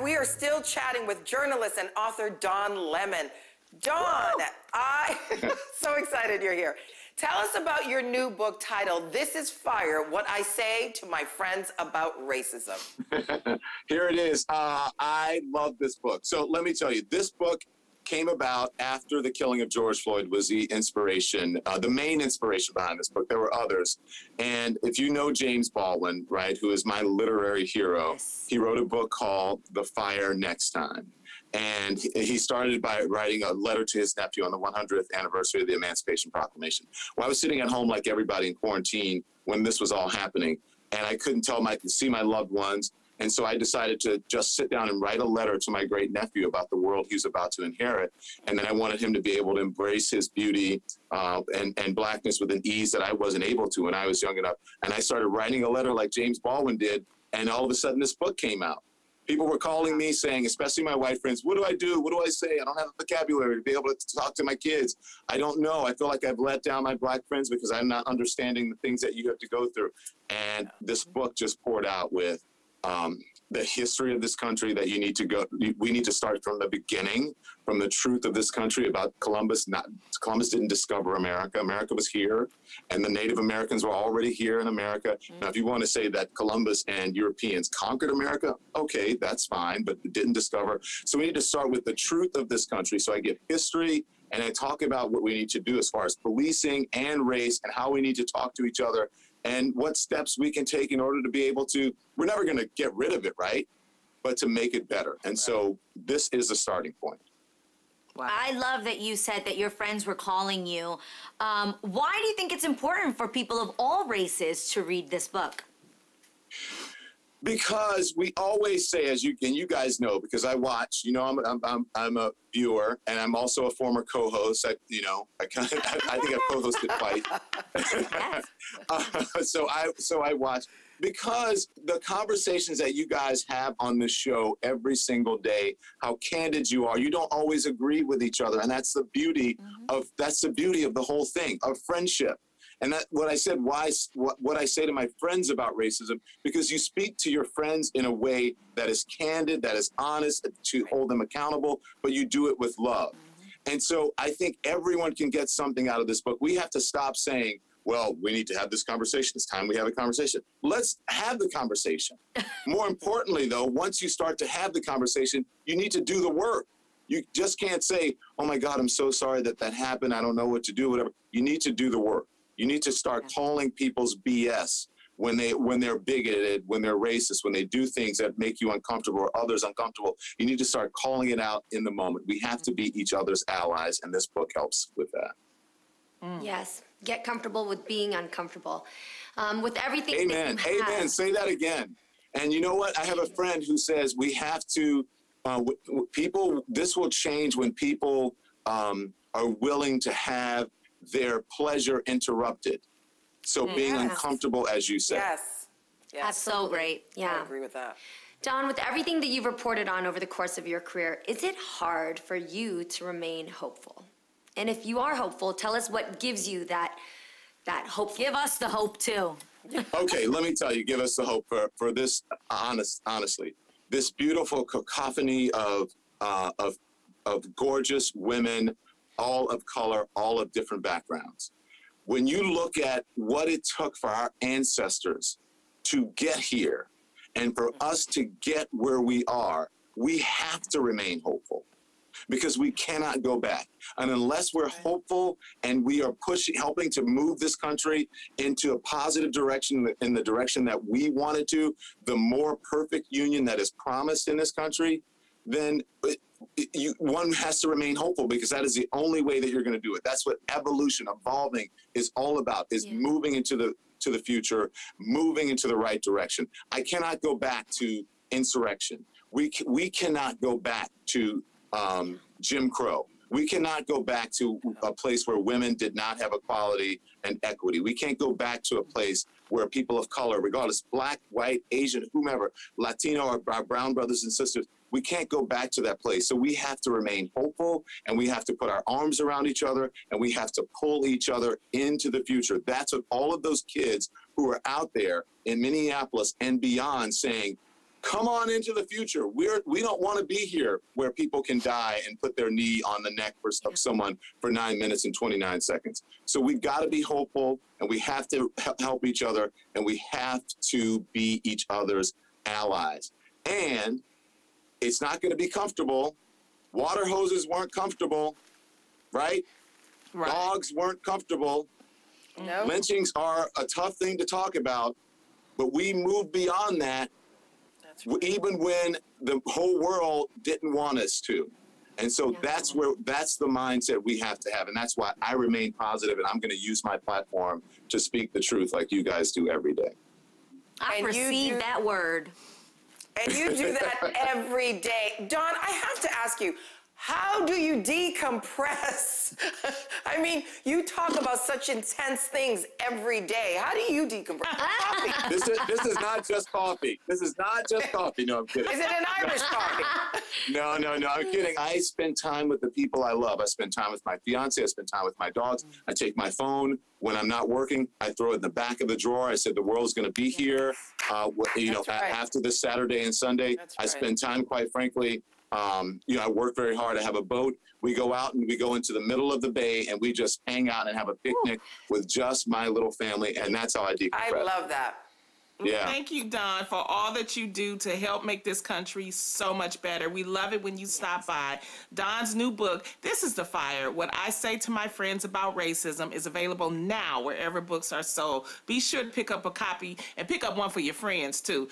We are still chatting with journalist and author Don Lemon. Don, I'm so excited you're here. Tell us about your new book titled, This is Fire, What I Say to My Friends About Racism. Here it is. I love this book. So let me tell you, this book came about after the killing of George Floyd was the inspiration, the main inspiration behind this book. There were others. And if you know James Baldwin, right, who is my literary hero, yes. He wrote a book called The Fire Next Time. And he started by writing a letter to his nephew on the 100th anniversary of the Emancipation Proclamation. Well, I was sitting at home like everybody in quarantine when this was all happening, and I couldn't see my loved ones. And so I decided to just sit down and write a letter to my great nephew about the world he's about to inherit. And then I wanted him to be able to embrace his beauty and blackness with an ease that I wasn't able to when I was young enough. And I started writing a letter like James Baldwin did. And all of a sudden this book came out. People were calling me saying, especially my white friends, what do I do? What do I say? I don't have the vocabulary to be able to talk to my kids. I don't know. I feel like I've let down my black friends because I'm not understanding the things that you have to go through. And this book just poured out with the history of this country that you need to go. We need to start from the beginning, from the truth of this country about Columbus. Columbus didn't discover America. America was here, and the Native Americans were already here in America. Now, if you want to say that Columbus and Europeans conquered America, okay, that's fine, but didn't discover. So we need to start with the truth of this country. So I give history, and I talk about what we need to do as far as policing and race and how we need to talk to each other and what steps we can take in order to be able to, we're never going to get rid of it, right? But to make it better. And so this is a starting point. Wow. I love that you said that your friends were calling you. Why do you think it's important for people of all races to read this book? Because we always say, as you guys know, because I watch, you know, I'm a viewer, and I'm also a former co-host. I think I've co-hosted twice. So I watch, because the conversations that you guys have on this show every single day, how candid you are. You don't always agree with each other, and that's the beauty of the whole thing, of friendship. And that what I said, what I say to my friends about racism, because you speak to your friends in a way that is candid, that is honest, to hold them accountable, but you do it with love. And so I think everyone can get something out of this book. We have to stop saying, well, we need to have this conversation. It's time we have a conversation. Let's have the conversation. More importantly, though, once you start to have the conversation, you need to do the work. You just can't say, oh, my God, I'm so sorry that happened. I don't know what to do, whatever. You need to do the work. You need to start calling people's BS when they're bigoted, when they're racist, when they do things that make you uncomfortable or others uncomfortable. You need to start calling it out in the moment. We have to be each other's allies, and this book helps with that. Yes, get comfortable with being uncomfortable. With everything. Amen. Amen. Say that again. And you know what? I have a friend who says we have to. This will change when people are willing to have their pleasure interrupted. So being uncomfortable, as you said. Yes. That's so great. Yeah. I agree with that. Don, with everything that you've reported on over the course of your career, is it hard for you to remain hopeful? And if you are hopeful, tell us what gives you that hope. Give us the hope, too. Okay, let me tell you, give us the hope for this, honestly. This beautiful cacophony of gorgeous women, all of color, all of different backgrounds. When you look at what it took for our ancestors to get here and for us to get where we are, we have to remain hopeful because we cannot go back. And unless we're hopeful and we are helping to move this country into a positive direction, in the direction that we wanted to, the more perfect union that is promised in this country, then one has to remain hopeful, because that is the only way that you're going to do it. That's what evolution, evolving is all about, is moving into the future, moving into the right direction. I cannot go back to insurrection. We cannot go back to Jim Crow. We cannot go back to a place where women did not have equality and equity. We can't go back to a place where people of color, regardless, black, white, Asian, whomever, Latino, our brown brothers and sisters, we can't go back to that place. So we have to remain hopeful, and we have to put our arms around each other, and we have to pull each other into the future. That's what all of those kids who are out there in Minneapolis and beyond saying, come on into the future. We don't want to be here where people can die and put their knee on the neck of someone for 9 minutes and 29 seconds. So we've got to be hopeful, and we have to help each other, and we have to be each other's allies. And it's not going to be comfortable. Water hoses weren't comfortable, right? Dogs weren't comfortable. No. Lynchings are a tough thing to talk about, but we moved beyond that. That's right. Even when the whole world didn't want us to. And so that's the mindset we have to have. And that's why I remain positive, and I'm going to use my platform to speak the truth like you guys do every day. I receive that word. And you do that every day. Dawn, I have to ask you, how do you decompress? I mean, you talk about such intense things every day. How do you decompress? Coffee. This is not just coffee. This is not just coffee. No, I'm kidding. Is it an Irish coffee? No, I'm kidding. I spend time with the people I love. I spend time with my fiance. I spend time with my dogs. I take my phone. When I'm not working, I throw it in the back of the drawer. I said the world's going to be here. After this Saturday and Sunday, I spend time, quite frankly. I work very hard. I have a boat. We go out and we go into the middle of the bay and we just hang out and have a picnic with just my little family. And that's how I decompress. I love that. Yeah. Thank you, Dawn, for all that you do to help make this country so much better. We love it when you stop by. Dawn's new book, This is the Fire, What I Say to My Friends About Racism, is available now wherever books are sold. Be sure to pick up a copy and pick up one for your friends, too.